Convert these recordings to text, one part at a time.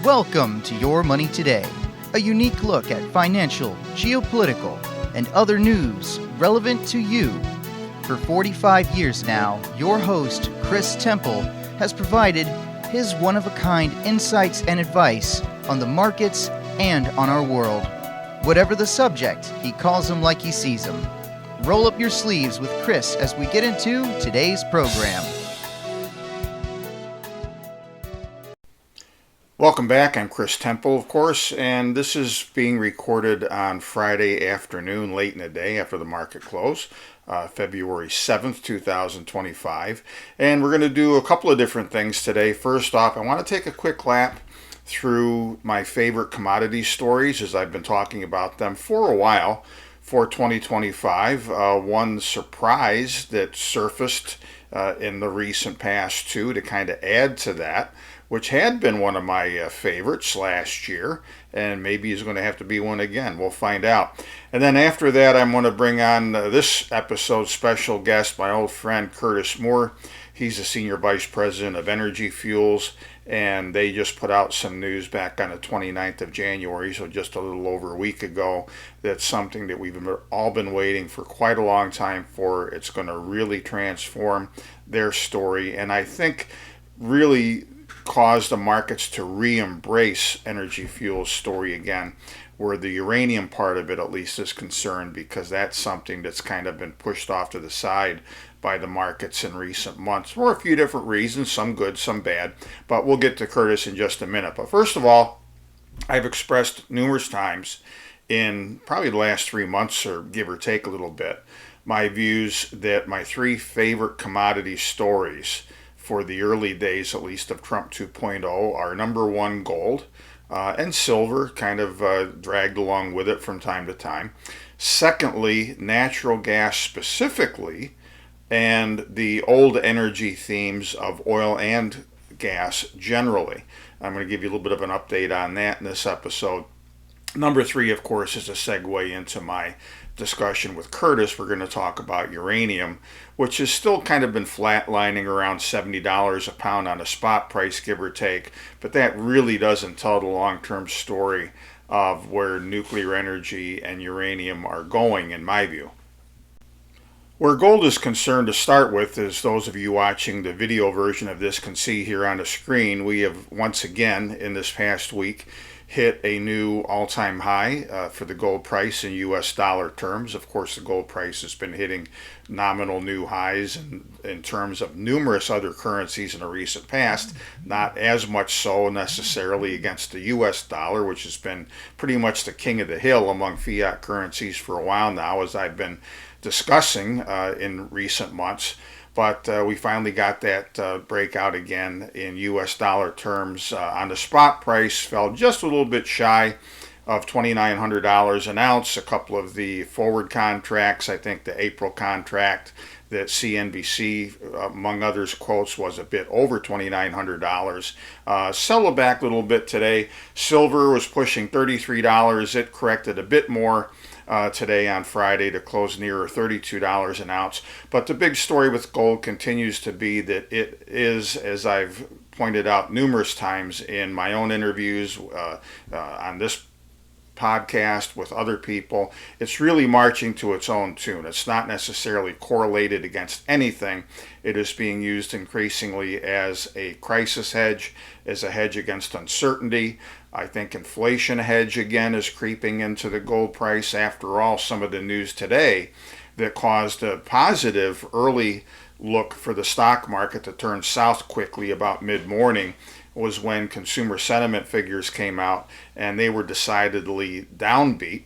Welcome to Your Money Today, a unique look at financial, geopolitical, and other news relevant to you. For 45 years now, your host, Chris Temple, has provided his one-of-a-kind insights and advice on the markets and on our world. Whatever the subject, he calls them like he sees them. Roll up your sleeves with Chris as we get into today's program. Welcome back. I'm Chris Temple, of course, and this is being recorded on Friday afternoon, late in the day after the market close, February 7th, 2025. And we're going to do a couple of different things today. First off, I want to take a quick lap through my favorite commodity stories, as I've been talking about them for a while for 2025. One surprise that surfaced in the recent past too, to kind of add to that, which had been one of my favorites last year, and maybe is going to have to be one again. We'll find out. And then after that, I'm going to bring on this episode's special guest, my old friend Curtis Moore. He's the Senior Vice President of Energy Fuels, and they just put out some news back on the 29th of January, so just a little over a week ago. That's something that we've all been waiting for quite a long time for. It's going to really transform their story, and I think really cause the markets to re-embrace Energy Fuels' story again, where the uranium part of it at least is concerned, because that's something that's kind of been pushed off to the side by the markets in recent months for a few different reasons, some good, some bad, but we'll get to Curtis in just a minute. But first of all, I've expressed numerous times in probably the last 3 months, or give or take a little bit, my views that my three favorite commodity stories for the early days, at least, of Trump 2.0 are number one, gold, and silver, kind of dragged along with it from time to time. Secondly, natural gas specifically, and the old energy themes of oil and gas generally. I'm going to give you a little bit of an update on that in this episode. Number three, of course, is a segue into my discussion with Curtis. We're going to talk about uranium, which has still kind of been flatlining around $70 a pound on a spot price, give or take, but that really doesn't tell the long-term story of where nuclear energy and uranium are going, in my view. Where gold is concerned to start with, as those of you watching the video version of this can see here on the screen, we have once again in this past week hit a new all-time high for the gold price in US dollar terms. Of course, the gold price has been hitting nominal new highs in terms of numerous other currencies in the recent past, not as much so necessarily against the US dollar, which has been pretty much the king of the hill among fiat currencies for a while now, as I've been discussing in recent months. But we finally got that breakout again in US dollar terms. On the spot price, fell just a little bit shy of $2,900 an ounce. A couple of the forward contracts, I think the April contract that CNBC, among others, quotes was a bit over $2,900. Settled back a little bit today. Silver was pushing $33. It corrected a bit more today on Friday to close nearer $32 an ounce. But the big story with gold continues to be that it is, as I've pointed out numerous times in my own interviews on this podcast with other people, it's really marching to its own tune. It's not necessarily correlated against anything. It is being used increasingly as a crisis hedge, as a hedge against uncertainty. I think inflation hedge again is creeping into the gold price. After all, some of the news today that caused a positive early look for the stock market to turn south quickly about mid-morning was when consumer sentiment figures came out, and they were decidedly downbeat,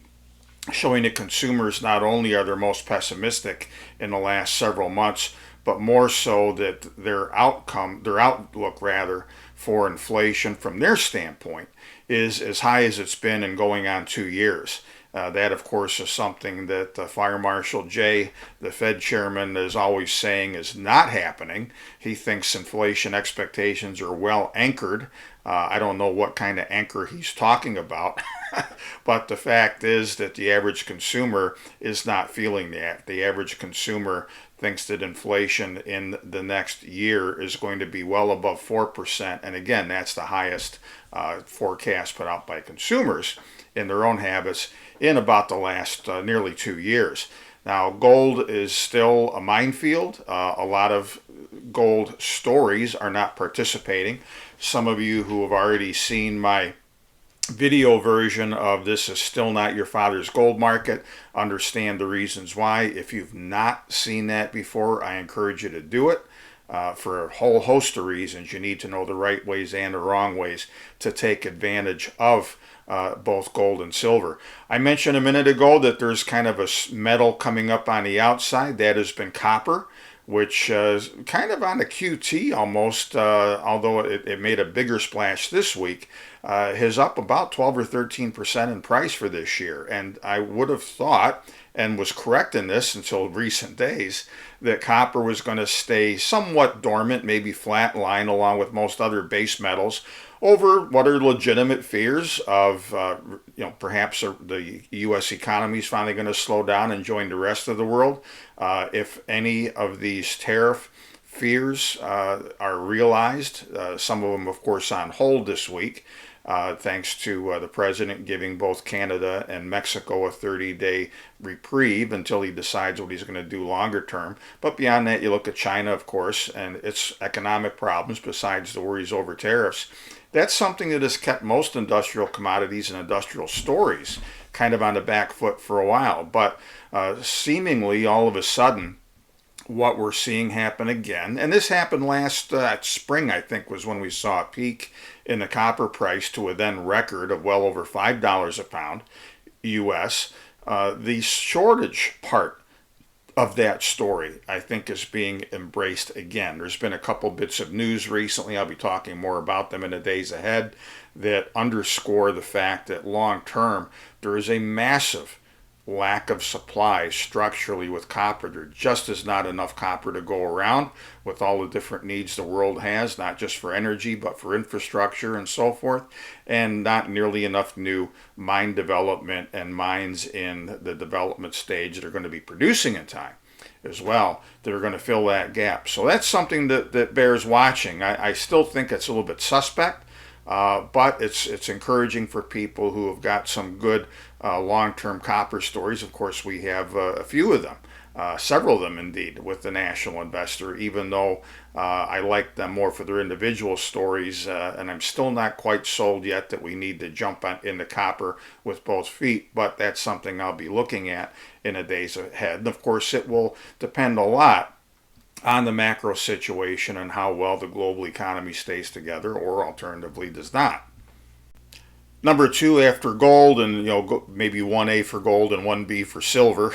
showing that consumers not only are their most pessimistic in the last several months, but more so that their outlook rather, for inflation from their standpoint is as high as it's been in going on 2 years. That, of course, is something that Fire Marshal Jay, the Fed chairman, is always saying is not happening. He thinks inflation expectations are well anchored I don't know what kind of anchor he's talking about, but the fact is that the average consumer is not feeling that. The average consumer thinks that inflation in the next year is going to be well above 4%. And again, that's the highest forecast put out by consumers in their own habits in about the last nearly 2 years. Now, gold is still a minefield. A lot of gold stories are not participating. Some of you who have already seen my video version of This Is Still Not Your Father's Gold Market understand the reasons why. If you've not seen that before, I encourage you to do it. For a whole host of reasons. You need to know the right ways and the wrong ways to take advantage of both gold and silver. I mentioned a minute ago that there's kind of a metal coming up on the outside. That has been copper, which is kind of on the QT almost, although it made a bigger splash this week, is up about 12 or 13% in price for this year. And I would have thought, and was correct in this until recent days, that copper was going to stay somewhat dormant, maybe flat line along with most other base metals over what are legitimate fears of, perhaps the U.S. economy is finally going to slow down and join the rest of the world. If any of these tariff fears are realized, some of them, of course, on hold this week, thanks to the president giving both Canada and Mexico a 30-day reprieve until he decides what he's going to do longer term. But beyond that, you look at China, of course, and its economic problems besides the worries over tariffs. That's something that has kept most industrial commodities and industrial stories kind of on the back foot for a while. But seemingly all of a sudden, what we're seeing happen again, and this happened last spring, I think, was when we saw a peak in the copper price to a then record of well over $5 a pound US. The shortage part of that story, I think, is being embraced again. There's been a couple bits of news recently, I'll be talking more about them in the days ahead, that underscore the fact that long term there is a massive lack of supply structurally with copper. There just is not enough copper to go around with all the different needs the world has, not just for energy, but for infrastructure and so forth, and not nearly enough new mine development and mines in the development stage that are going to be producing in time as well that are going to fill that gap. So that's something that bears watching. I still think it's a little bit suspect, but it's encouraging for people who have got some good long-term copper stories. Of course, we have a few of them, several of them indeed, with the national investor, even though I like them more for their individual stories, and I'm still not quite sold yet that we need to jump into copper with both feet, but that's something I'll be looking at in the days ahead. And of course, it will depend a lot on the macro situation and how well the global economy stays together, or alternatively does not. Number two after gold, and maybe 1A for gold and 1B for silver,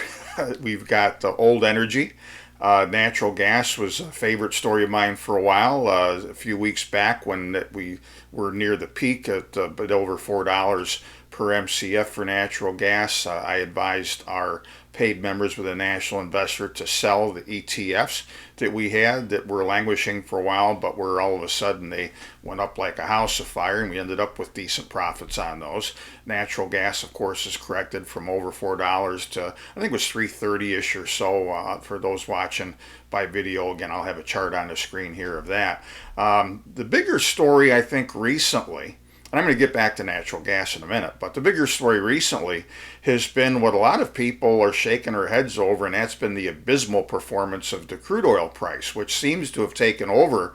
we've got old energy. Natural gas was a favorite story of mine for a while. A few weeks back when we were near the peak at a bit over $4 per MCF for natural gas, I advised our paid members with a national investor to sell the ETFs that we had that were languishing for a while, but where all of a sudden they went up like a house of fire, and we ended up with decent profits on those. Natural gas, of course, is corrected from over $4 to, I think it was $3.30-ish or so. For those watching by video, again, I'll have a chart on the screen here of that. The bigger story, I think, recently, and I'm going to get back to natural gas in a minute, but the bigger story recently has been what a lot of people are shaking their heads over, and that's been the abysmal performance of the crude oil price, which seems to have taken over,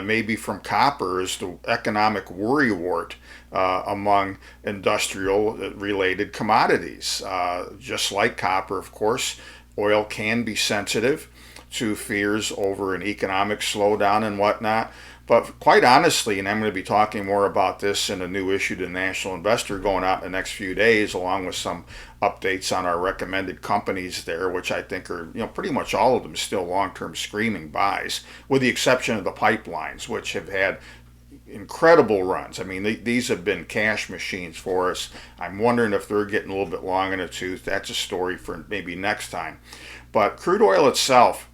maybe from copper, as the economic worrywart among industrial-related commodities. Just like copper, of course, oil can be sensitive to fears over an economic slowdown and whatnot. But quite honestly, and I'm going to be talking more about this in a new issue to the National Investor going out in the next few days, along with some updates on our recommended companies there, which I think are, pretty much all of them still long-term screaming buys, with the exception of the pipelines, which have had incredible runs. I mean, these have been cash machines for us. I'm wondering if they're getting a little bit long in the tooth. That's a story for maybe next time. But crude oil itself,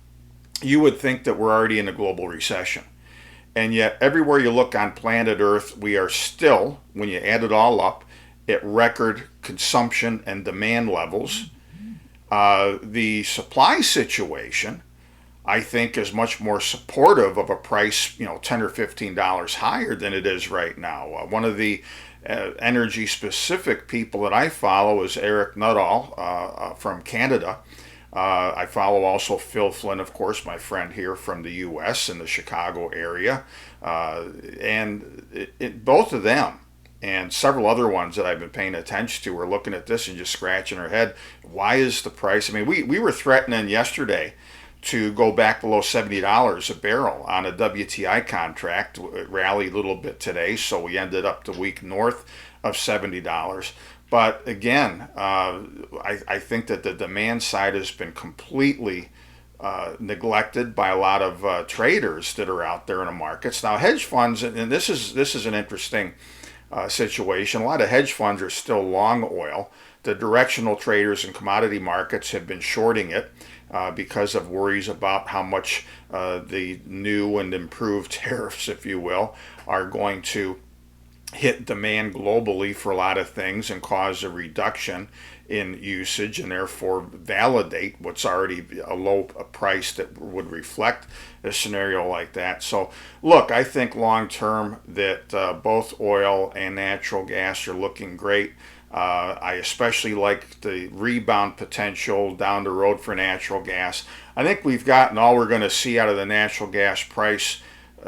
you would think that we're already in a global recession. And yet, everywhere you look on planet Earth, we are still, when you add it all up, at record consumption and demand levels. The supply situation, I think, is much more supportive of a price, $10 or $15 higher than it is right now. One of the energy specific people that I follow is Eric Nuttall from Canada. I follow also Phil Flynn, of course, my friend here from the U.S. in the Chicago area. And both of them and several other ones that I've been paying attention to are looking at this and just scratching their head. Why is the price? I mean, we were threatening yesterday to go back below $70 a barrel on a WTI contract. It rallied a little bit today, so we ended up the week north of $70. But again, I think that the demand side has been completely neglected by a lot of traders that are out there in the markets. Now, hedge funds, and this is an interesting situation. A lot of hedge funds are still long oil. The directional traders in commodity markets have been shorting it because of worries about how much the new and improved tariffs, if you will, are going to hit demand globally for a lot of things and cause a reduction in usage and therefore validate what's already a low price that would reflect a scenario like that. So look, I think long term that both oil and natural gas are looking great. I especially like the rebound potential down the road for natural gas. I think we've gotten all we're going to see out of the natural gas price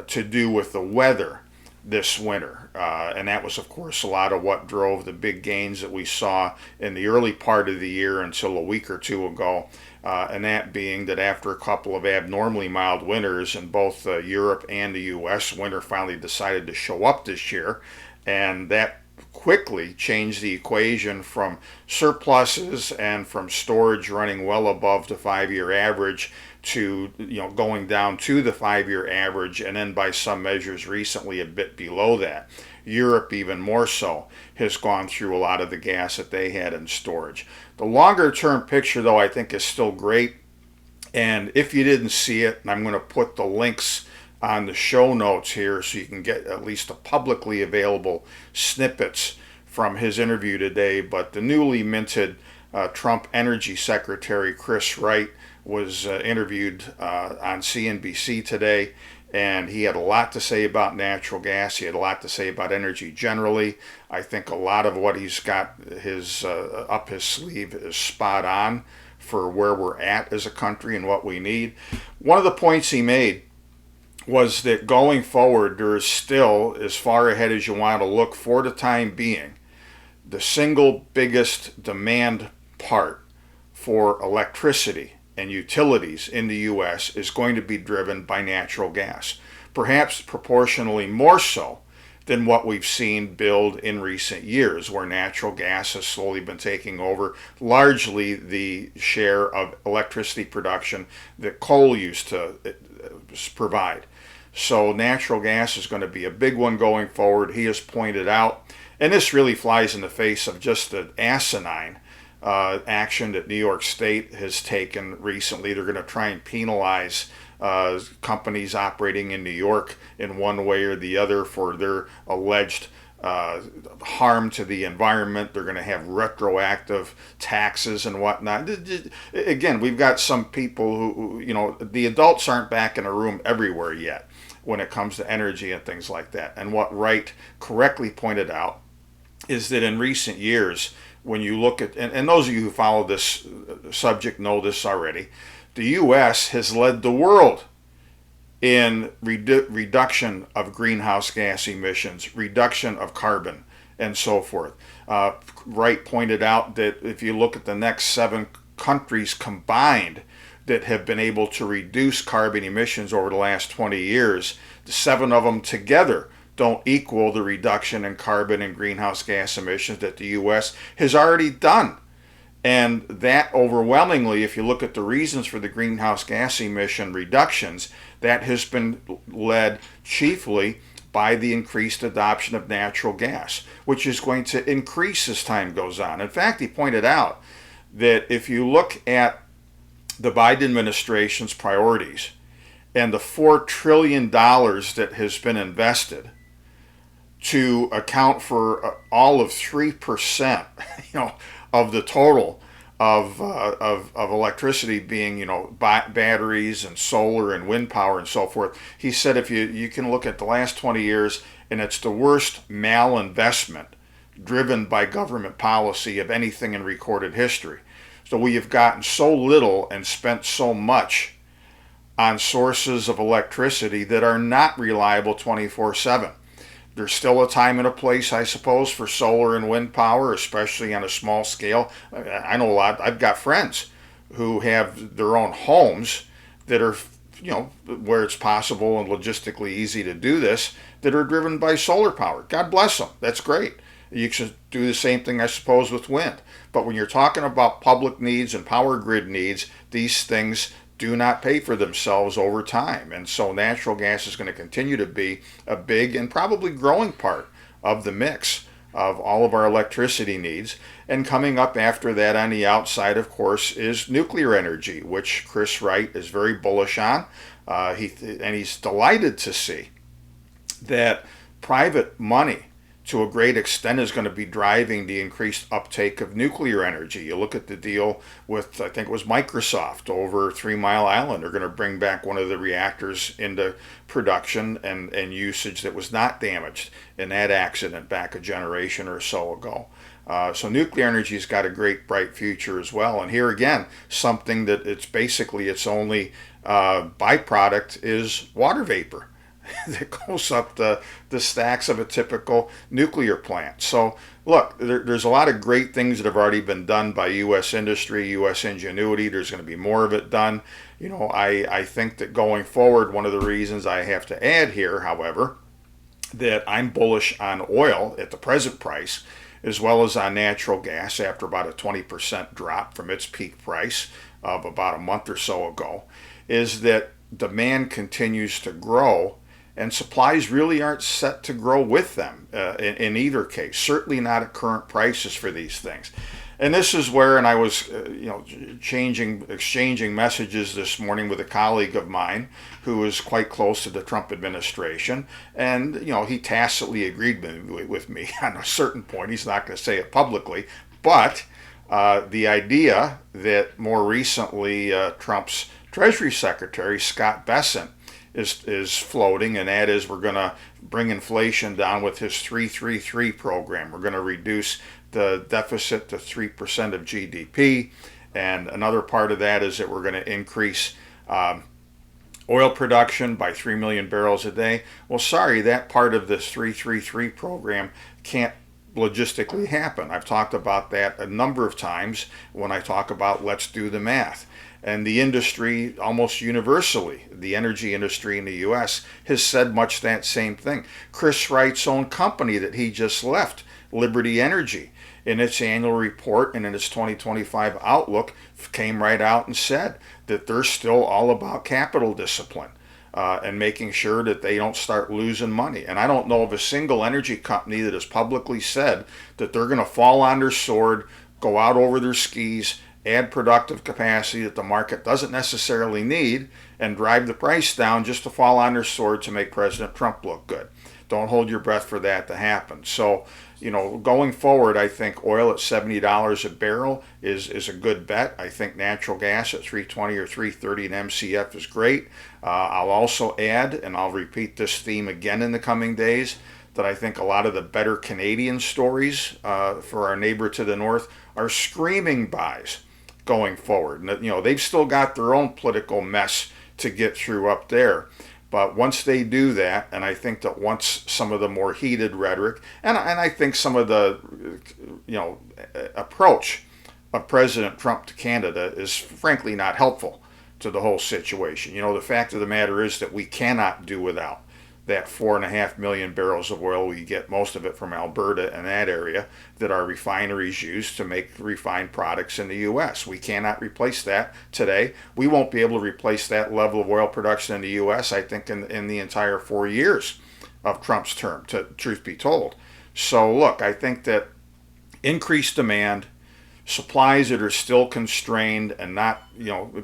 to do with the weather this winter. And that was, of course, a lot of what drove the big gains that we saw in the early part of the year until a week or two ago. And that being that after a couple of abnormally mild winters in both Europe and the U.S., winter finally decided to show up this year. And that quickly changed the equation from surpluses and from storage running well above the 5-year average to going down to the 5-year average, and then by some measures recently a bit below that. Europe, even more so, has gone through a lot of the gas that they had in storage. The longer term picture, though, I think is still great. And if you didn't see it, I'm going to put the links on the show notes here so you can get at least the publicly available snippets from his interview today. But the newly minted Trump Energy Secretary Chris Wright was interviewed on CNBC today, and he had a lot to say about natural gas. He had a lot to say about energy generally. I think a lot of what he's got up his sleeve is spot on for where we're at as a country and what we need. One of the points he made was that going forward, there is still, as far ahead as you want to look for the time being, the single biggest demand part for electricity and utilities in the U.S. is going to be driven by natural gas, perhaps proportionally more so than what we've seen build in recent years, where natural gas has slowly been taking over largely the share of electricity production that coal used to provide. So natural gas is going to be a big one going forward. He has pointed out, and this really flies in the face of just the asinine action that New York State has taken recently. They're going to try and penalize companies operating in New York in one way or the other for their alleged harm to the environment. They're going to have retroactive taxes and whatnot. Again, we've got some people who, the adults aren't back in the room everywhere yet when it comes to energy and things like that. And what Wright correctly pointed out is that in recent years, when you look at, and those of you who follow this subject know this already, the U.S. has led the world in reduction of greenhouse gas emissions, reduction of carbon, and so forth. Wright pointed out that if you look at the next 7 countries combined that have been able to reduce carbon emissions over the last 20 years, the 7 of them together don't equal the reduction in carbon and greenhouse gas emissions that the U.S. has already done. And that overwhelmingly, if you look at the reasons for the greenhouse gas emission reductions, that has been led chiefly by the increased adoption of natural gas, which is going to increase as time goes on. In fact, he pointed out that if you look at the Biden administration's priorities, and the $4 trillion that has been invested to account for all of 3%, of the total of electricity being, batteries and solar and wind power and so forth. He said if you can look at the last 20 years, and it's the worst malinvestment driven by government policy of anything in recorded history. So we have gotten so little and spent so much on sources of electricity that are not reliable 24/7. There's still a time and a place, I suppose, for solar and wind power, especially on a small scale. I know a lot. I've got friends who have their own homes that are, where it's possible and logistically easy to do this, that are driven by solar power. God bless them. That's great. You should do the same thing, I suppose, with wind. But when you're talking about public needs and power grid needs, these things do not pay for themselves over time. And so natural gas is going to continue to be a big and probably growing part of the mix of all of our electricity needs. And coming up after that on the outside, of course, is nuclear energy, which Chris Wright is very bullish on. He's delighted to see that private money to a great extent is going to be driving the increased uptake of nuclear energy. You look at the deal with, I think it was Microsoft over 3 Mile Island. They're going to bring back one of the reactors into production and usage that was not damaged in that accident back a generation or so ago. So nuclear energy's got a great bright future as well. And here again, something that it's basically its only byproduct is water vapor that goes up the stacks of a typical nuclear plant. So look, there's a lot of great things that have already been done by U.S. industry, U.S. ingenuity. There's going to be more of it done. I think that going forward, one of the reasons I have to add here, however, that I'm bullish on oil at the present price, as well as on natural gas after about a 20% drop from its peak price of about a month or so ago, is that demand continues to grow and supplies really aren't set to grow with them in either case, certainly not at current prices for these things. And this is where, and I was exchanging messages this morning with a colleague of mine who is quite close to the Trump administration, and he tacitly agreed with me on a certain point. He's not going to say it publicly, but the idea that more recently Trump's Treasury Secretary, Scott Bessent, is floating, and that is we're going to bring inflation down with his 3-3-3 program. We're going to reduce the deficit to 3% of GDP, and another part of that is that we're going to increase oil production by 3 million barrels a day. Well, sorry, that part of this 3-3-3 program can't logistically happen. I've talked about that a number of times when I talk about let's do the math. And the industry, almost universally, the energy industry in the U.S., has said much that same thing. Chris Wright's own company that he just left, Liberty Energy, in its annual report and in its 2025 outlook, came right out and said that they're still all about capital discipline and making sure that they don't start losing money. And I don't know of a single energy company that has publicly said that they're going to fall on their sword, go out over their skis, add productive capacity that the market doesn't necessarily need, and drive the price down just to fall on their sword to make President Trump look good. Don't hold your breath for that to happen. So, going forward, I think oil at $70 a barrel is a good bet. I think natural gas at $3.20 or $3.30 an MCF is great. I'll also add, and I'll repeat this theme again in the coming days, that I think a lot of the better Canadian stories for our neighbor to the north are screaming buys going forward. And, they've still got their own political mess to get through up there. But once they do that, and I think that once some of the more heated rhetoric, and I think some of the, approach of President Trump to Canada is frankly not helpful to the whole situation. The fact of the matter is that we cannot do without that 4.5 million barrels of oil. We get most of it from Alberta and that area that our refineries use to make refined products in the U.S. We cannot replace that today. We won't be able to replace that level of oil production in the U.S., I think, in the entire 4 years of Trump's term, truth be told. So look, I think that increased demand, supplies that are still constrained and not,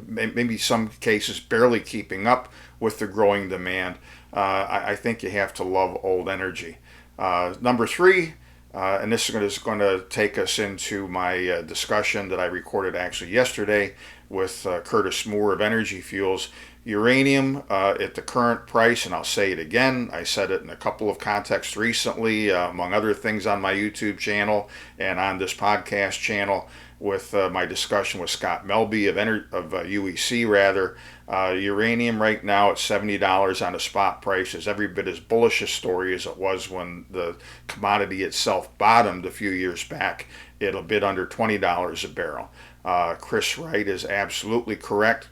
maybe some cases barely keeping up with the growing demand, I think you have to love old energy. Number three, and this is going to take us into my discussion that I recorded actually yesterday with Curtis Moore of Energy Fuels. Uranium at the current price, and I'll say it again, I said it in a couple of contexts recently, among other things on my YouTube channel and on this podcast channel with my discussion with Scott Melby of UEC rather. Uranium right now at $70 on a spot price is every bit as bullish a story as it was when the commodity itself bottomed a few years back at a bit under $20 a barrel. Chris Wright is absolutely correct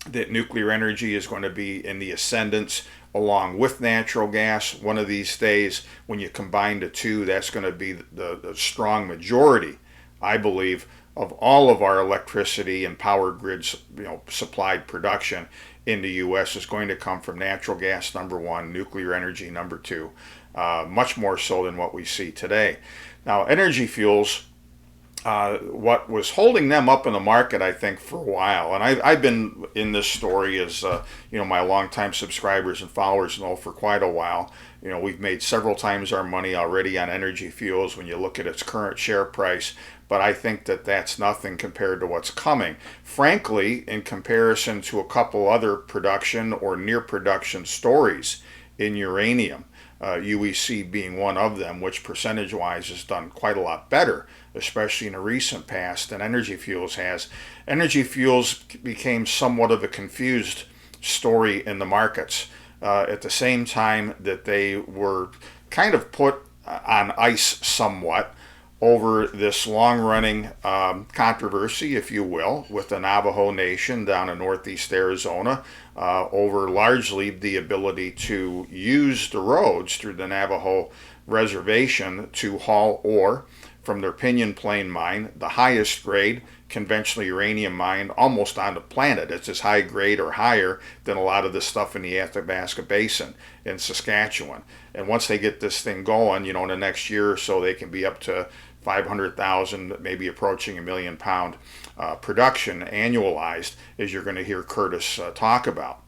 that nuclear energy is going to be in the ascendance along with natural gas one of these days. When you combine the two, that's going to be the strong majority, I believe, of all of our electricity and power grids, supplied production in the U.S. is going to come from natural gas, number one, nuclear energy, number two, much more so than what we see today. Now, Energy Fuels, what was holding them up in the market, I think, for a while, and I've been in this story as my longtime subscribers and followers know for quite a while. We've made several times our money already on Energy Fuels when you look at its current share price, but I think that that's nothing compared to what's coming. Frankly, in comparison to a couple other production or near production stories in uranium, UEC being one of them, which percentage-wise has done quite a lot better, especially in the recent past, than Energy Fuels has. Energy Fuels became somewhat of a confused story in the markets at the same time that they were kind of put on ice somewhat over this long-running controversy, if you will, with the Navajo Nation down in northeast Arizona over largely the ability to use the roads through the Navajo reservation to haul ore from their Pinyon Plain mine, the highest grade conventional uranium mine almost on the planet. It's as high grade or higher than a lot of the stuff in the Athabasca Basin in Saskatchewan. And once they get this thing going, in the next year or so, they can be up to 500,000, maybe approaching 1 million pound production annualized, as you're going to hear Curtis talk about.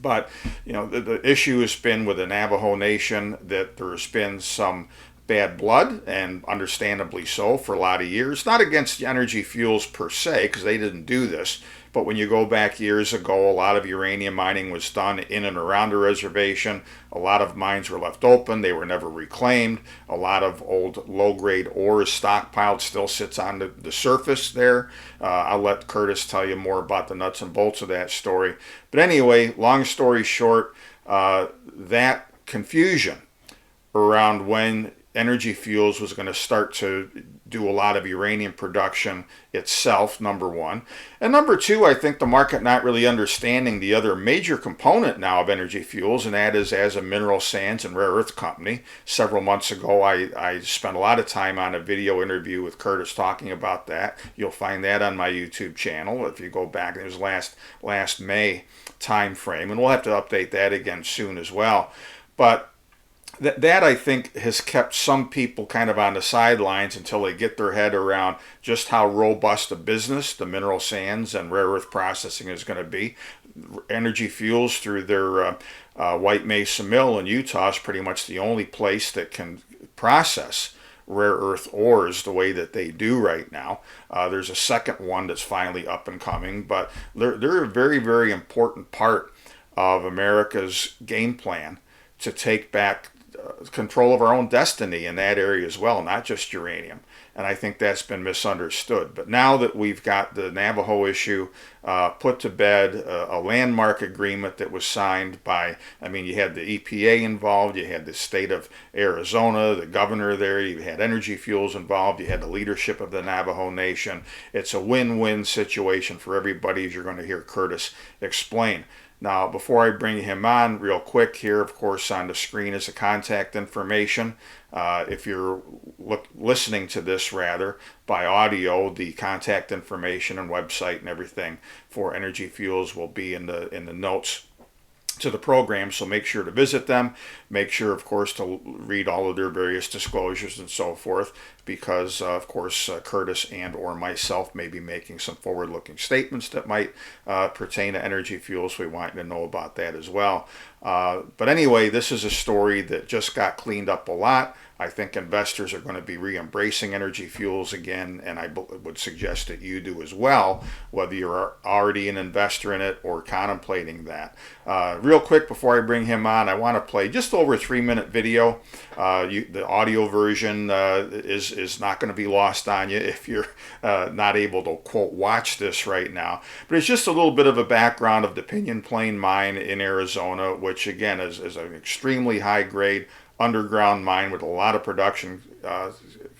But, the issue has been with the Navajo Nation that there's been some bad blood, and understandably so, for a lot of years. Not against Energy Fuels per se, because they didn't do this, but when you go back years ago, a lot of uranium mining was done in and around the reservation. A lot of mines were left open. They were never reclaimed. A lot of old low-grade ore is stockpiled, still sits on the surface there. I'll let Curtis tell you more about the nuts and bolts of that story. But anyway, long story short, that confusion around when Energy Fuels was going to start to do a lot of uranium production itself, number one. And number two, I think the market not really understanding the other major component now of Energy Fuels, and that is as a mineral sands and rare earth company. Several months ago, I spent a lot of time on a video interview with Curtis talking about that. You'll find that on my YouTube channel if you go back. It was last May time frame, and we'll have to update that again soon as well. But that I think has kept some people kind of on the sidelines until they get their head around just how robust a business the mineral sands and rare earth processing is going to be. Energy Fuels, through their White Mesa Mill in Utah, is pretty much the only place that can process rare earth ores the way that they do right now. There's a second one that's finally up and coming, but they're a very, very important part of America's game plan to take back control of our own destiny in that area as well, not just uranium. And I think that's been misunderstood. But now that we've got the Navajo issue put to bed, a landmark agreement that was signed by, you had the EPA involved, you had the state of Arizona, the governor there, you had Energy Fuels involved, you had the leadership of the Navajo Nation. It's a win-win situation for everybody, as you're going to hear Curtis explain. Now, before I bring him on, real quick here, of course, on the screen is the contact information. If you're listening to this, rather, by audio, the contact information and website and everything for Energy Fuels will be in the notes to the program, so make sure to visit them. Make sure, of course, to read all of their various disclosures and so forth, because, of course, Curtis and or myself may be making some forward-looking statements that might pertain to energy fuels. We want you to know about that as well. But anyway, this is a story that just got cleaned up a lot. I think investors are going to be re-embracing energy fuels again, and I would suggest that you do as well, whether you're already an investor in it or contemplating that. Real quick, before I bring him on, I want to play just over a 3-minute video. The audio version is not going to be lost on you if you're not able to, quote, watch this right now. But it's just a little bit of a background of the Pinyon Plain Mine in Arizona, which again is an extremely high-grade underground mine with a lot of production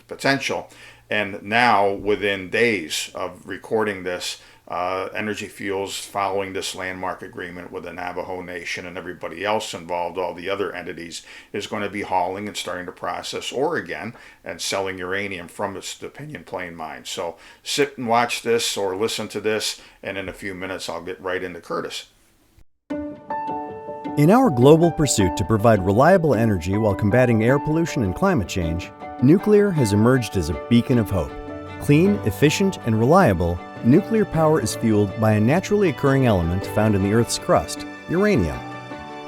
potential. And now, within days of recording this, Energy Fuels, following this landmark agreement with the Navajo Nation and everybody else involved, all the other entities, is going to be hauling and starting to process ore again and selling uranium from the Pinyon Plain mine. So sit and watch this or listen to this, and in a few minutes I'll get right into Curtis. In our global pursuit to provide reliable energy while combating air pollution and climate change, nuclear has emerged as a beacon of hope. Clean, efficient, and reliable, nuclear power is fueled by a naturally occurring element found in the Earth's crust, uranium.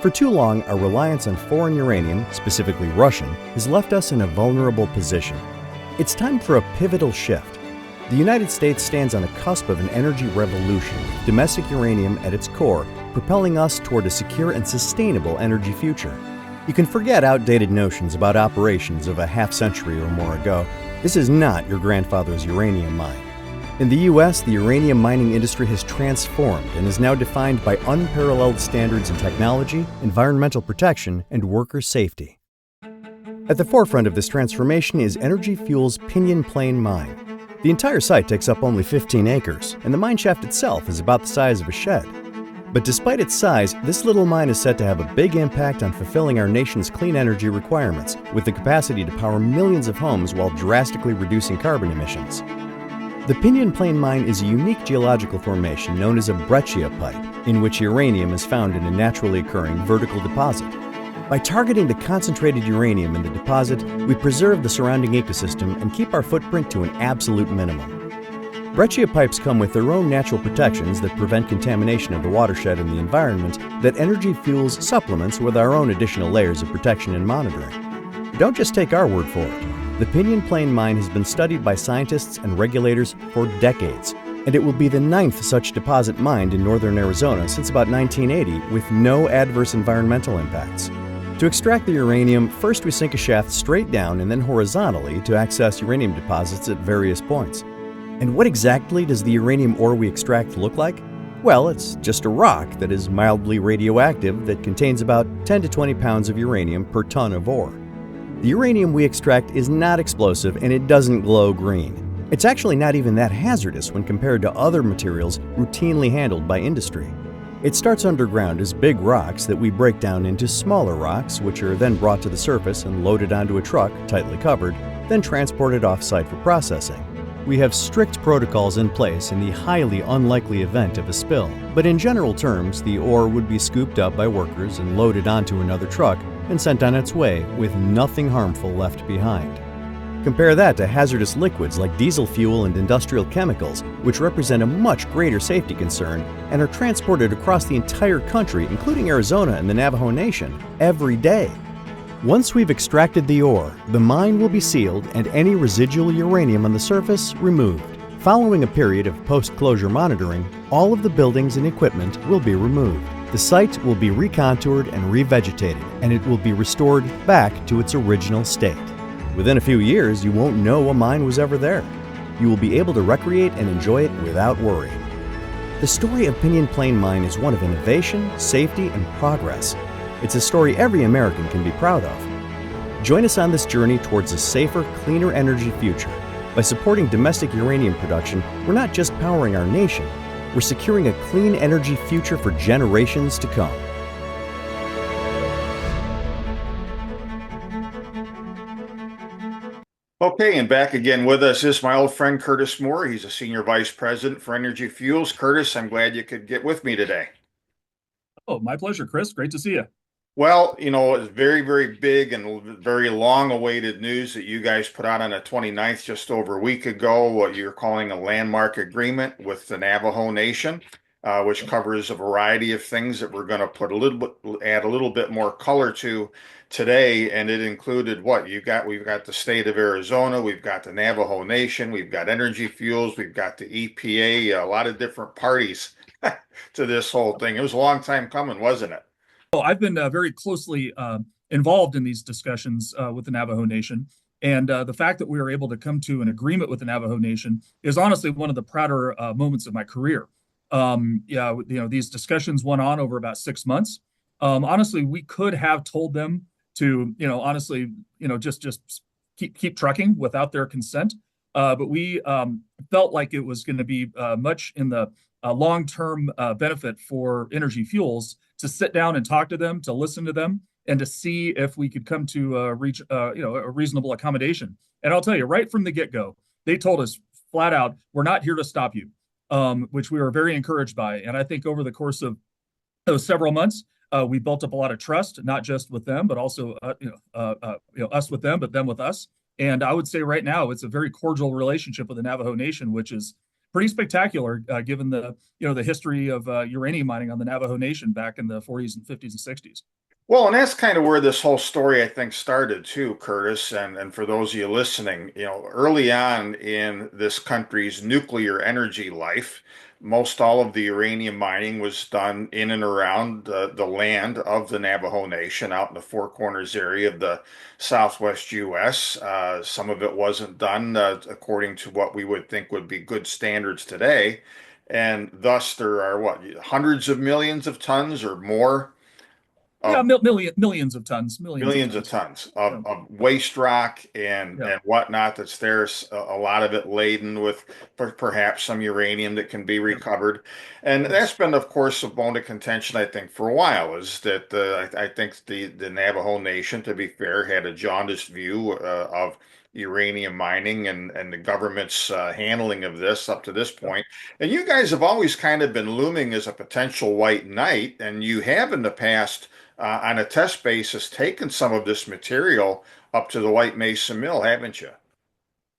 For too long, our reliance on foreign uranium, specifically Russian, has left us in a vulnerable position. It's time for a pivotal shift. The United States stands on the cusp of an energy revolution, with domestic uranium at its core, propelling us toward a secure and sustainable energy future. You can forget outdated notions about operations of a half-century or more ago. This is not your grandfather's uranium mine. In the U.S., the uranium mining industry has transformed and is now defined by unparalleled standards in technology, environmental protection, and worker safety. At the forefront of this transformation is Energy Fuels' Pinyon Plain Mine. The entire site takes up only 15 acres, and the mine shaft itself is about the size of a shed. But despite its size, this little mine is set to have a big impact on fulfilling our nation's clean energy requirements, with the capacity to power millions of homes while drastically reducing carbon emissions. The Pinyon Plain Mine is a unique geological formation known as a breccia pipe, in which uranium is found in a naturally occurring vertical deposit. By targeting the concentrated uranium in the deposit, we preserve the surrounding ecosystem and keep our footprint to an absolute minimum. Breccia pipes come with their own natural protections that prevent contamination of the watershed and the environment that Energy Fuels supplements with our own additional layers of protection and monitoring. Don't just take our word for it. The Pinyon Plain Mine has been studied by scientists and regulators for decades, and it will be the 9th such deposit mined in northern Arizona since about 1980 with no adverse environmental impacts. To extract the uranium, first we sink a shaft straight down and then horizontally to access uranium deposits at various points. And what exactly does the uranium ore we extract look like? Well, it's just a rock that is mildly radioactive that contains about 10 to 20 pounds of uranium per ton of ore. The uranium we extract is not explosive and it doesn't glow green. It's actually not even that hazardous when compared to other materials routinely handled by industry. It starts underground as big rocks that we break down into smaller rocks, which are then brought to the surface and loaded onto a truck, tightly covered, then transported off-site for processing. We have strict protocols in place in the highly unlikely event of a spill, but in general terms, the ore would be scooped up by workers and loaded onto another truck and sent on its way with nothing harmful left behind. Compare that to hazardous liquids like diesel fuel and industrial chemicals, which represent a much greater safety concern and are transported across the entire country, including Arizona and the Navajo Nation, every day. Once we've extracted the ore, the mine will be sealed and any residual uranium on the surface removed. Following a period of post-closure monitoring, all of the buildings and equipment will be removed. The site will be recontoured and revegetated, and it will be restored back to its original state. Within a few years, you won't know a mine was ever there. You will be able to recreate and enjoy it without worry. The story of Pinyon Plain Mine is one of innovation, safety, and progress. It's a story every American can be proud of. Join us on this journey towards a safer, cleaner energy future. By supporting domestic uranium production, we're not just powering our nation, we're securing a clean energy future for generations to come. Okay, and back again with us is my old friend Curtis Moore. He's a senior vice president for Energy Fuels. Curtis, I'm glad you could get with me today. Oh, my pleasure, Chris. Great to see you. Well, it's very, very big and very long-awaited news that you guys put out on the 29th, just over a week ago, what you're calling a landmark agreement with the Navajo Nation, which covers a variety of things that we're going to add a little bit more color to today. And it included what we've got the state of Arizona, we've got the Navajo Nation, we've got Energy Fuels, we've got the EPA, a lot of different parties to this whole thing. It was a long time coming, wasn't it? Oh, I've been very closely involved in these discussions with the Navajo Nation. And the fact that we were able to come to an agreement with the Navajo Nation is honestly one of the prouder moments of my career. Yeah, these discussions went on over about 6 months. Honestly, we could have told them to, honestly, just keep trucking without their consent. But we felt like it was going to be much in the long-term benefit for Energy Fuels to sit down and talk to them, to listen to them, and to see if we could come to reach a reasonable accommodation. And I'll tell you, right from the get-go, they told us flat out, "We're not here to stop you," which we were very encouraged by. And I think over the course of those several months, we built up a lot of trust, not just with them, but also us with them, but them with us. And I would say right now it's a very cordial relationship with the Navajo Nation, which is pretty spectacular given the history of uranium mining on the Navajo Nation back in the 40s and 50s and 60s. Well, and that's kind of where this whole story, I think, started too, Curtis. And for those of you listening, early on in this country's nuclear energy life, most all of the uranium mining was done in and around the land of the Navajo Nation out in the Four Corners area of the southwest U.S. Some of it wasn't done according to what we would think would be good standards today. And thus, there are hundreds of millions of tons or more Yeah, of millions of tons, millions of millions of tons. tons Yeah, of waste rock and yeah, whatnot that's there. A lot of it laden with perhaps some uranium that can be yeah, recovered. And yeah. that's been, of course, a bone of contention, I think, for a while, is that I think the Navajo Nation, to be fair, had a jaundiced view of uranium mining and the government's handling of this up to this point. And you guys have always kind of been looming as a potential white knight, and you have in the past on a test basis taken some of this material up to the White Mesa Mill, haven't you?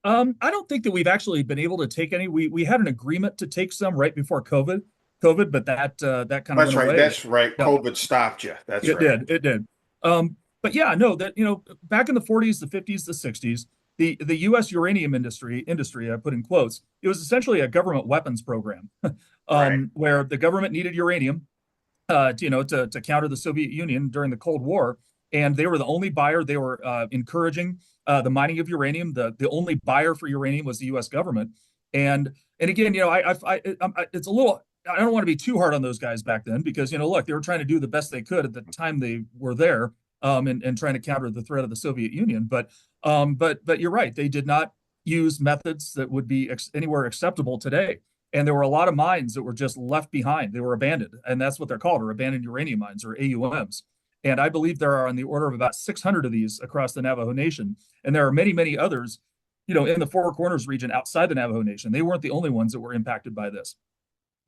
I don't think that we've actually been able to take any. We had an agreement to take some right before COVID, but that kind of That's went right. away. That's right. Yeah, COVID stopped you. That's it right. did. It did. But yeah, no, that back in the 40s, the 50s, the 60s, the U.S. uranium industry, I put in quotes, it was essentially a government weapons program, Right. where the government needed uranium, to counter the Soviet Union during the Cold War, and they were the only buyer. They were encouraging the mining of uranium. The only buyer for uranium was the U.S. government, and again, it's a little. I don't want to be too hard on those guys back then because look, they were trying to do the best they could at the time they were there, and trying to counter the threat of the Soviet Union. But you're right, they did not use methods that would be anywhere acceptable today. And there were a lot of mines that were just left behind. They were abandoned, and that's what they're called, or abandoned uranium mines, or AUMs. And I believe there are on the order of about 600 of these across the Navajo Nation, and there are many, many others, in the Four Corners region outside the Navajo Nation. They weren't the only ones that were impacted by this,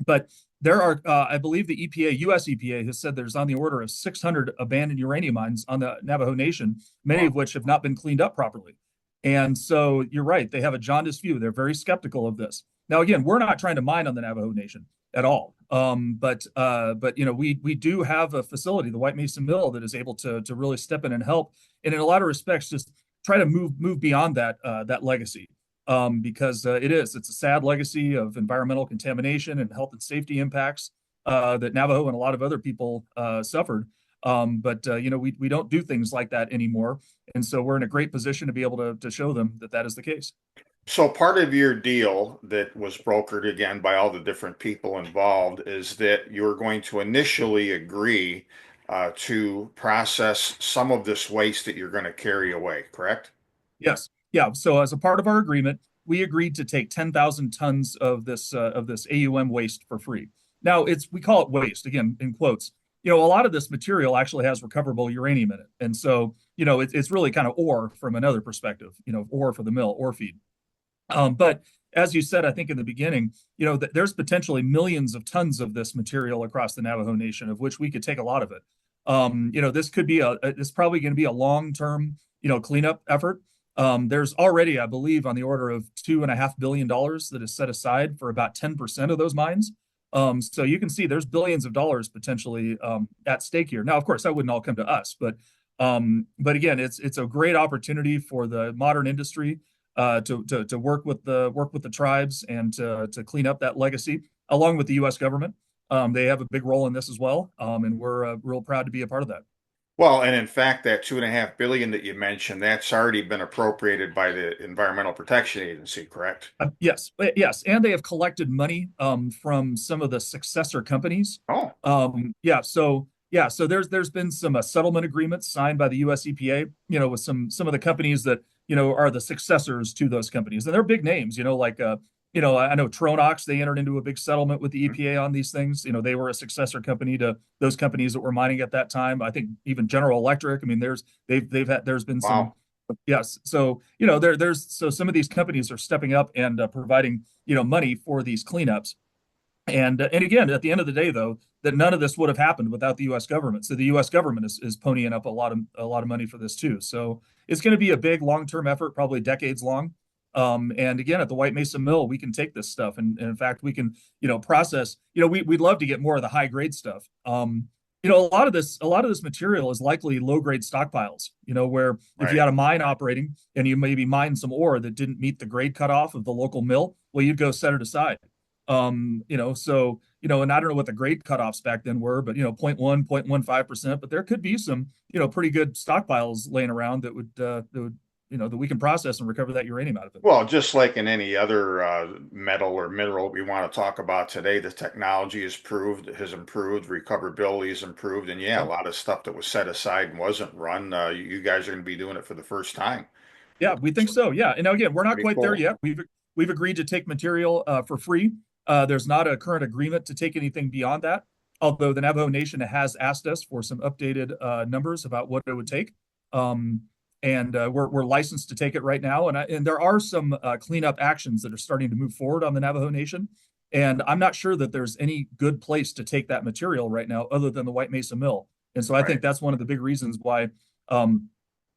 but there are, I believe, the EPA, U.S. EPA, has said there's on the order of 600 abandoned uranium mines on the Navajo Nation, many Wow. of which have not been cleaned up properly. And so you're right; they have a jaundiced view. They're very skeptical of this. Now, again, we're not trying to mine on the Navajo Nation at all. But we do have a facility, the White Mesa Mill, that is able to really step in and help, and in a lot of respects, just try to move beyond that legacy. Because it's a sad legacy of environmental contamination and health and safety impacts that Navajo and a lot of other people suffered. But we don't do things like that anymore, and so we're in a great position to be able to show them that that is the case. So part of your deal that was brokered again by all the different people involved is that you're going to initially agree to process some of this waste that you're going to carry away, correct? Yes. Yeah. So as a part of our agreement, we agreed to take 10,000 tons of this AUM waste for free. Now we call it waste again in quotes. A lot of this material actually has recoverable uranium in it, and so it's really kind of ore from another perspective. Ore for the mill, ore feed. But as you said, I think in the beginning, there's potentially millions of tons of this material across the Navajo Nation, of which we could take a lot of it. This could be this probably going to be a long-term, cleanup effort. There's already, I believe, on the order of $2.5 billion that is set aside for about 10% of those mines. So you can see there's billions of dollars potentially at stake here. Now, of course, that wouldn't all come to us, but again, it's a great opportunity for the modern industry to work with the tribes and to clean up that legacy along with the U.S. government. They have a big role in this as well, and we're real proud to be a part of that. Well, and in fact, that 2.5 billion that you mentioned, that's already been appropriated by the Environmental Protection Agency, correct? Yes, and they have collected money from some of the successor companies. Oh, So there's been some settlement agreements signed by the U.S. EPA, with some of the companies that are the successors to those companies, and they're big names, like I know Tronox, they entered into a big settlement with the EPA on these things. They were a successor company to those companies that were mining at that time. I think even General Electric. I mean, there's been some. wow. Yes. So, so some of these companies are stepping up and providing, money for these cleanups. And again, at the end of the day, though, that none of this would have happened without the U.S. government. So the U.S. government is ponying up a lot of money for this too. So it's going to be a big long-term effort, probably decades long. And again, at the White Mesa Mill, we can take this stuff, and in fact, we can process. We'd love to get more of the high grade stuff. A lot of this material is likely low grade stockpiles. Where if you Right. had a mine operating and you maybe mined some ore that didn't meet the grade cutoff of the local mill, well, you'd go set it aside. And I don't know what the grade cutoffs back then were, but 0.1, 0.15%. But there could be some, pretty good stockpiles laying around that we can process and recover that uranium out of it. Well, just like in any other metal or mineral we want to talk about today, the technology has improved, recoverability has improved, and yeah, a Yep. lot of stuff that was set aside and wasn't run, you guys are going to be doing it for the first time, Yeah, which we think is so. Yeah, and now again, we're not pretty quite there cool. yet. We've agreed to take material for free. There's not a current agreement to take anything beyond that, although the Navajo Nation has asked us for some updated numbers about what it would take. And we're licensed to take it right now. And there are some cleanup actions that are starting to move forward on the Navajo Nation. And I'm not sure that there's any good place to take that material right now other than the White Mesa Mill. And so I Right. think that's one of the big reasons why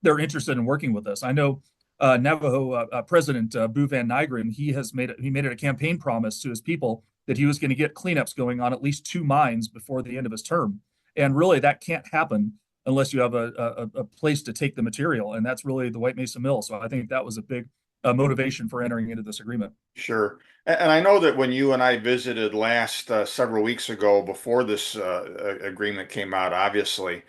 they're interested in working with us. I know Navajo President Boo Van Nygren, he made it a campaign promise to his people that he was going to get cleanups going on at least two mines before the end of his term. And really, that can't happen unless you have a place to take the material, and that's really the White Mesa Mill. So I think that was a big motivation for entering into this agreement. Sure. And I know that when you and I visited last several weeks ago, before this agreement came out, obviously,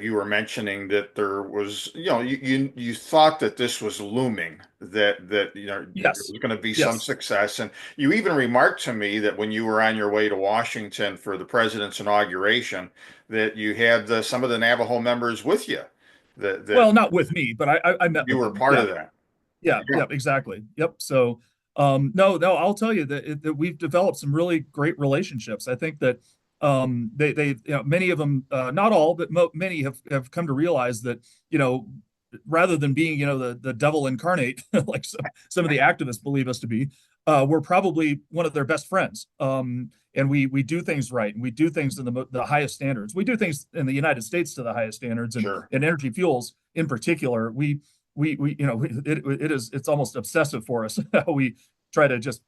you were mentioning that there was, you thought that this was looming, that there Yes, was going to be some yes, success, and you even remarked to me that when you were on your way to Washington for the president's inauguration, that you had some of the Navajo members with you, that well, not with me, but I met you with were them. part Yeah. of that. Yeah, Yeah. yeah, exactly. Yep. So, no, I'll tell you that we've developed some really great relationships. I think that many of them, not all, but many have come to realize that rather than being the devil incarnate like some of the activists believe us to be, we're probably one of their best friends. And we do things right, and we do things in the highest standards. We do things in the United States to the highest standards, and Sure. in energy fuels in particular, it's almost obsessive for us how we try to just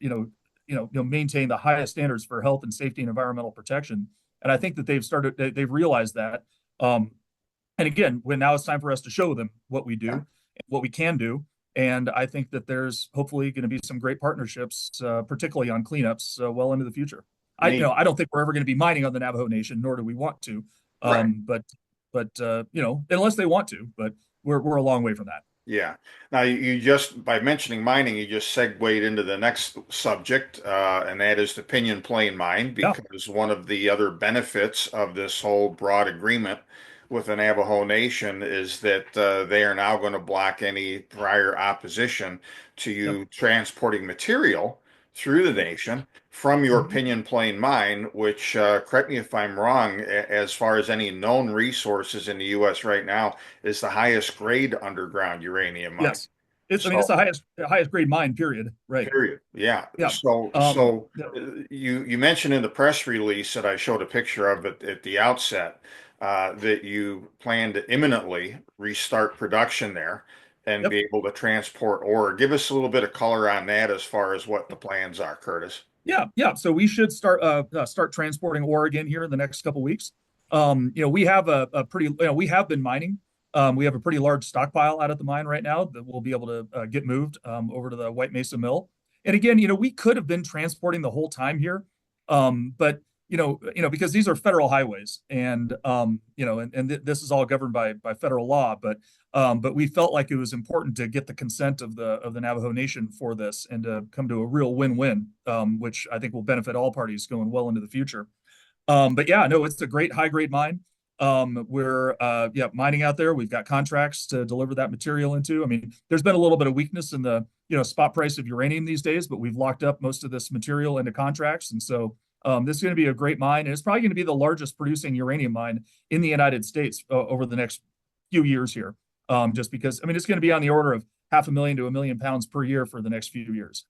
maintain the highest standards for health and safety and environmental protection. And I think that they've realized that. And again, when now it's time for us to show them what we do, Yeah. what we can do. And I think that there's hopefully going to be some great partnerships, particularly on cleanups, well into the future. Neat. I don't think we're ever going to be mining on the Navajo Nation, nor do we want to. Right. But unless they want to, but we're a long way from that. Yeah. Now, you just, by mentioning mining, you just segued into the next subject, and that is the Pinyon Plain mine, Yeah. because one of the other benefits of this whole broad agreement with the Navajo Nation is that they are now going to block any prior opposition to Yep. you transporting material through the nation from your Mhm. Pinyon Plain mine, which, correct me if I'm wrong, as far as any known resources in the U.S. right now, is the highest grade underground uranium mine. Yes. I mean, it's So, the highest grade mine, period. Right. period. Yeah. Yeah. So, Um, so yeah. you mentioned in the press release that I showed a picture of it at the outset, that you plan to imminently restart production there and Yep. be able to transport ore. Give us a little bit of color on that as far as what the plans are, Curtis. Yeah, yeah. So we should start transporting ore again here in the next couple weeks. We have a pretty, we have been mining. We have a pretty large stockpile out at the mine right now that we'll be able to get moved over to the White Mesa mill. And again, we could have been transporting the whole time here, but because these are federal highways, and this is all governed by federal law. But we felt like it was important to get the consent of the Navajo Nation for this and to come to a real win-win, which I think will benefit all parties going well into the future. But yeah, no, it's a great high-grade mine. We're mining out there. We've got contracts to deliver that material into. I mean, there's been a little bit of weakness in the spot price of uranium these days, but we've locked up most of this material into contracts, and so this is going to be a great mine, and it's probably going to be the largest producing uranium mine in the United States over the next few years here. Just because, I mean, it's going to be on the order of 500,000 to 1,000,000 pounds per year for the next few years,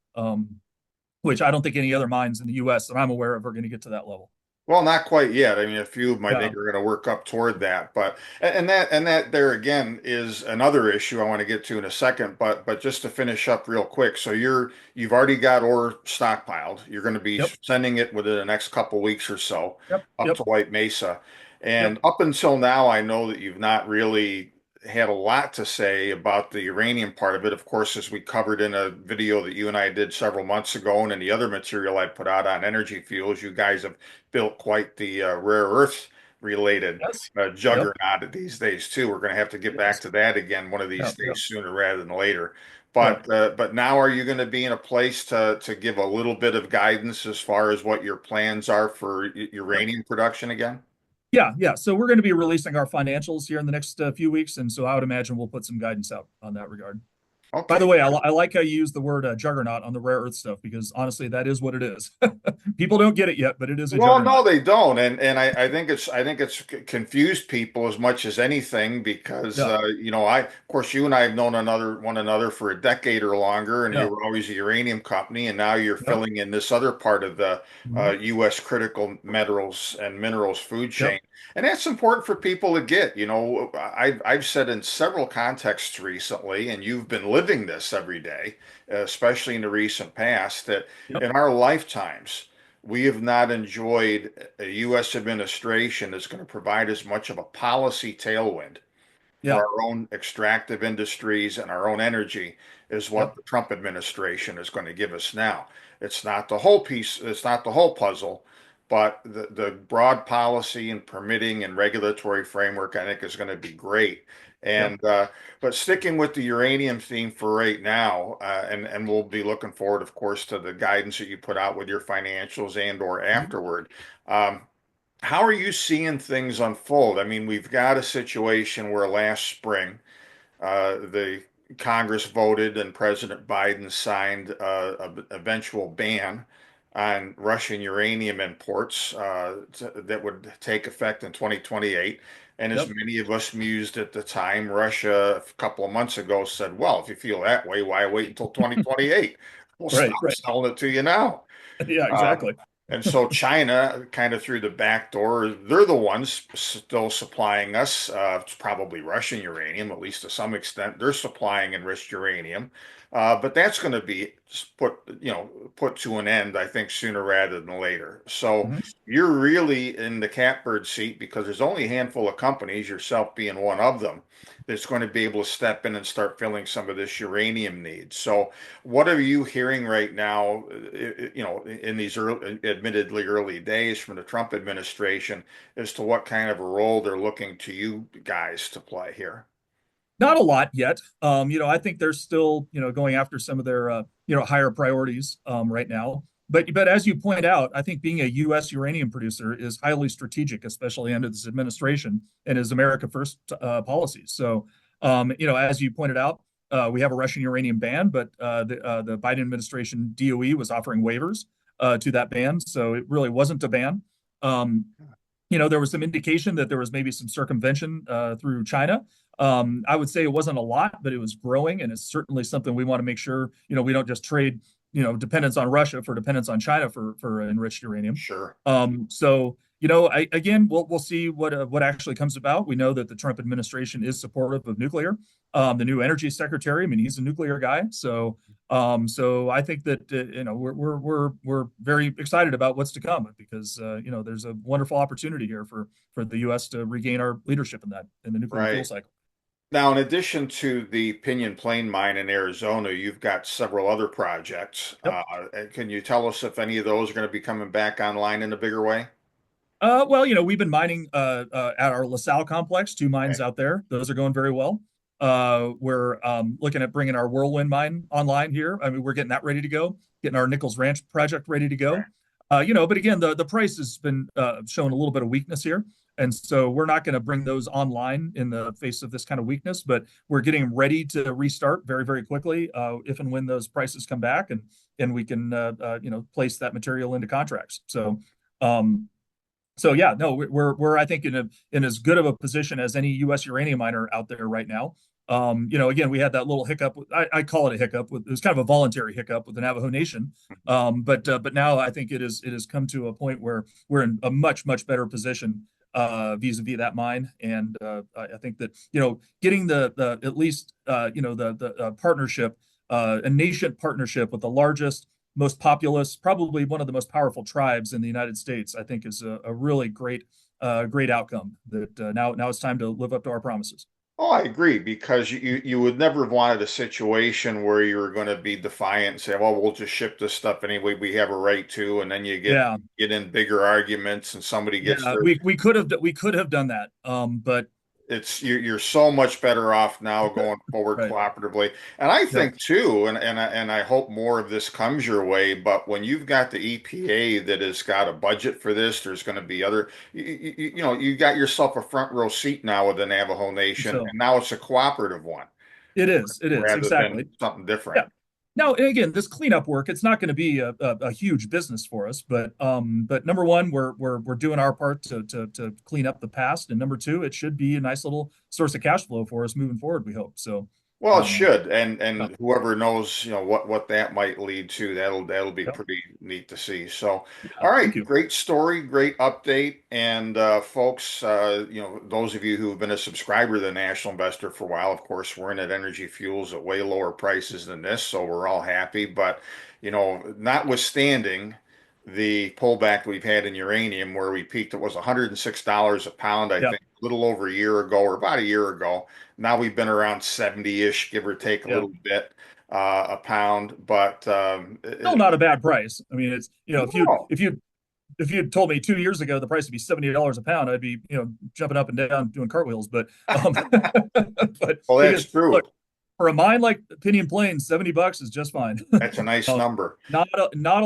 which I don't think any other mines in the U.S. that I'm aware of are going to get to that level. Well, not quite yet. I mean, a few of them I Yeah. think are going to work up toward that, but and that there again is another issue I want to get to in a second. But just to finish up real quick, so you've already got ore stockpiled. You're going to be Yep. sending it within the next couple weeks or so Yep. up Yep. to White Mesa, Yep. and up until now, I know that you've not really had a lot to say about the uranium part of it. Of course, as we covered in a video that you and I did several months ago, and in the other material I put out on energy fuels, you guys have built quite the rare earth related Yes. Yep. juggernaut these days too. We're going to have to get back Yes. to that again one of these Yep. Yep. days sooner rather than later. Yep. But now are you going to be in a place to give a little bit of guidance as far as what your plans are for Yep. uranium production again? Yeah. Yeah. So we're going to be releasing our financials here in the next few weeks, and so I would imagine we'll put some guidance out on that regard. By the Okay. way, I like how you use the word juggernaut on the rare earth stuff because honestly, that is what it is. People don't get it yet, but it is a Well, no, juggernaut. they don't, and I think it's confused people as much as anything because Yeah. I of course you and I have known one another for a decade or longer, and you Yeah. were always a uranium company, and now you're Yep. filling in this other part of the Mhm. U.S. critical metals and minerals food Yep. chain, and that's important for people to get. I've said in several contexts recently, and you've been living this every day, especially in the recent past, that Yep. in our lifetimes we have not enjoyed a U.S. administration that's going to provide as much of a policy tailwind for Yeah. our own extractive industries and our own energy is what Yep. the Trump administration is going to give us now. It's not the whole piece, it's not the whole puzzle, but the broad policy and permitting and regulatory framework, I think, is going to be great. Yep. But sticking with the uranium theme for right now, and we'll be looking forward, of course, to the guidance that you put out with your financials and or Mhm. afterward. Um, how are you seeing things unfold? I mean, we've got a situation where last spring, the Congress voted and President Biden signed an eventual ban on Russian uranium imports that would take effect in 2028. And as Yep. many of us mused at the time, Russia a couple of months ago said, well, if you feel that way, why wait until 2028? We'll Right. stop Right. selling it to you now. Yeah. Uh, Exactly. and so China, kind of through the back door, they're the ones still supplying us. It's probably Russian uranium, at least to some extent. They're supplying enriched uranium, but that's going to be put to an end, I think, sooner rather than later. So Mhm. you're really in the catbird seat because there's only a handful of companies, yourself being one of them, that's going to be able to step in and start filling some of this uranium need. So what are you hearing right now, in these admittedly early days from the Trump administration as to what kind of a role they're looking to you guys to play here? Not a lot yet. I think they're still, going after some of their, higher priorities right now. But as you point out, I think being a U.S. uranium producer is highly strategic, especially under this administration and his America First policies. So, as you pointed out, we have a Russian uranium ban, but the Biden administration DOE was offering waivers to that ban, so it really wasn't a ban. Um, there was some indication that there was maybe some circumvention through China, I would say it wasn't a lot, but it was growing, and it's certainly something we want to make sure, we don't just trade, dependence on Russia for dependence on China for enriched uranium. Sure. So again, we'll see what actually comes about. We know that the Trump administration is supportive of nuclear. The new energy secretary, I mean, he's a nuclear guy, so I think that we're very excited about what's to come because there's a wonderful opportunity here for the U.S. to regain our leadership in the nuclear fuel Right. cycle. Now, in addition to the Pinyon Plain mine in Arizona, you've got several other projects. Yep. Can you tell us if any of those are going to be coming back online in a bigger way? Well, we've been mining at our LaSalle complex, two mines Okay. out there. Those are going very well. We're looking at bringing our Whirlwind mine online here. I mean, we're getting that ready to go, getting our Nichols Ranch project ready to go. But again, the price has been showing a little bit of weakness here. And so we're not going to bring those online in the face of this kind of weakness, but we're getting ready to restart very, very quickly if and when those prices come back and we can, place that material into contracts. So yeah, no, we're I think in as good of a position as any U.S. uranium miner out there right now. Again, we had that little hiccup. I call it a hiccup. It was kind of a voluntary hiccup with the Navajo Nation. But now I think it has come to a point where we're in a much better position vis-a-vis that mine. And I think that getting the at least the partnership, a nation partnership with the largest, most populous, probably one of the most powerful tribes in the United States, I think is a really great outcome. That now it's time to live up to our promises. Oh, I agree because you would never have wanted a situation where you were going to be defiant and say, "Well, we'll just ship this stuff anyway. We have a right to," and then you Yeah, get in bigger arguments and somebody gets yeah, hurt. we could have done that, but It's you're so much better off now going forward right, cooperatively. And I yep, think too, and I hope more of this comes your way, but when you've got the EPA that has got a budget for this, there's going to be other you got yourself a front row seat now with the Navajo Nation, so and now it's a cooperative one it is rather exactly. than something different. Yeah. Now, and again, this cleanup work, it's not going to be a huge business for us, but number one, we're doing our part to clean up the past, and number two, it should be a nice little source of cash flow for us moving forward, we hope. So, Well, it um, should, yeah, and whoever knows, what that might lead to, that'll be yeah, pretty neat to see. So, yeah, all thank right, you. great story, great update, and folks, those of you who have been a subscriber to the National Investor for a while, of course, we're in at Energy Fuels at way lower prices than this, so we're all happy. But notwithstanding the pullback we've had in uranium, where we peaked, it was $106 a pound, I Yeah, think, a little over a year ago, or about a year ago. Now we've been around 70-ish, give or take a yeah. little bit a pound, but Still not a bad price. I mean, it's if you no. if you if you had told me 2 years ago the price would be $70 a pound, I'd be jumping up and down doing cartwheels. But but Well, that's because look, true. for a mine like Pinyon Plain, $70 is just fine. That's a nice Um, number. not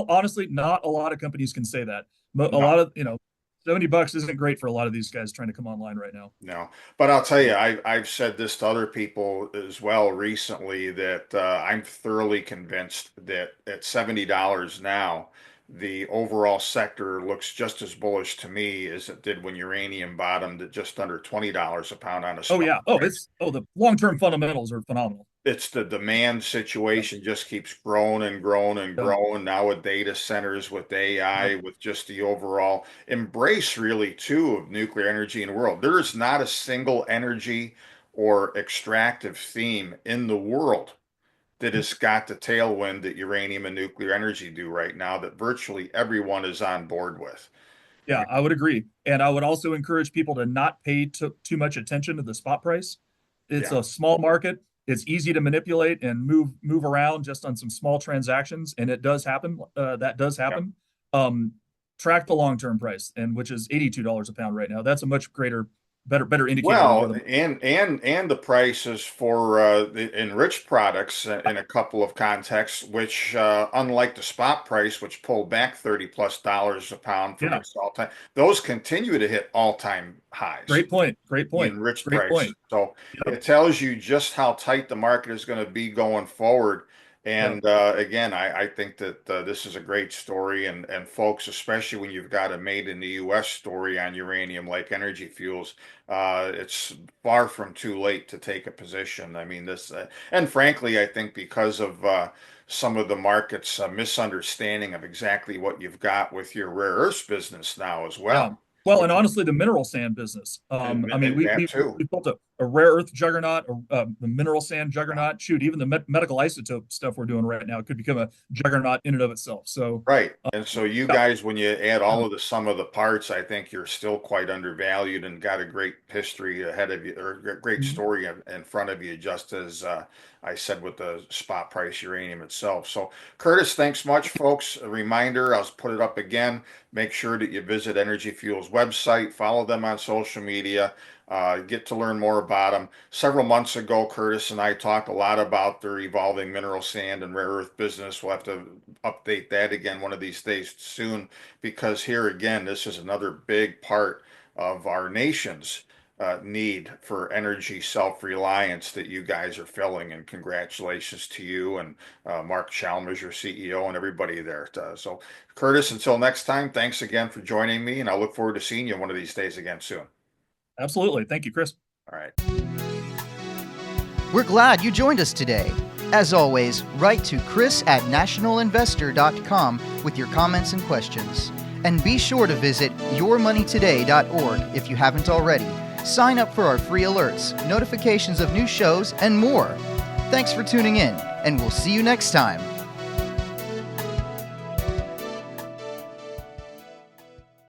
honestly, not a lot of companies can say that. A No, lot of $70 isn't great for a lot of these guys trying to come online right now. no. But I'll tell you, I've said this to other people as well recently that I'm thoroughly convinced that at $70 now, the overall sector looks just as bullish to me as it did when uranium bottomed at just under $20 a pound on a Oh spot yeah. price. The long-term fundamentals are phenomenal. It's the demand Yep. situation just keeps growing and growing and Yep. growing now with data centers, with Yep. AI, with just the overall embrace really too of nuclear energy in the world. There is not a single energy or extractive theme in the world that has got the tailwind that uranium and nuclear energy do right now that virtually everyone is on board with. Yeah, I would agree. And I would also encourage people to not pay too much attention to the spot price. It's Yeah. a small market. It's easy to manipulate and move around just on some small transactions, and it does happen. That does Yeah. happen. Um, Track the long-term price, and which is $82 a pound right now. That's a much greater, better indicator of where Well, the and the prices for the enriched products in a couple of contexts, which unlike the spot price, which pulled back $30+ a pound from yeah. its all-time, those continue to hit all-time highs, Great point. Great the point. enriched Great prices. point. So Yep. it tells you just how tight the market is going to be going forward. And again, I think that this is a great story, and folks, especially when you've got a made in the U.S. story on uranium like energy fuels, it's far from too late to take a position. I mean, and frankly, I think because of some of the market's misunderstanding of exactly what you've got with your rare earths business now as Yeah. well. Well, and honestly, the mineral sand business. I mean, And that too. we built a rare earth juggernaut, a mineral sand juggernaut. Shoot, even the medical isotope stuff we're doing right now could become a juggernaut in and of itself. So, Right. And so you yeah, guys, when you add yeah. all of the sum of the parts, I think you're still quite undervalued and got a great history ahead of you, or a great Mhm. story in front of you, just as I said with the spot price uranium itself. So, Curtis, thanks much, folks. A reminder, I'll put it up again. Make sure that you visit Energy Fuels website, follow them on social media, get to learn more about them. Several months ago, Curtis and I talked a lot about their evolving mineral sand and rare earth business. We'll have to update that again one of these days soon, because here again, this is another big part of our nation's need for energy self-reliance that you guys are filling. And congratulations to you and Mark Chalmers, your CEO, and everybody there. So, Curtis, until next time, thanks again for joining me, and I look forward to seeing you one of these days again soon. Absolutely. Thank you, Chris. All right. We're glad you joined us today. As always, write to chris@nationalinvestor.com with your comments and questions. And be sure to visit yourmoneytoday.org if you haven't already. Sign up for our free alerts, notifications of new shows, and more. Thanks for tuning in, and we'll see you next time.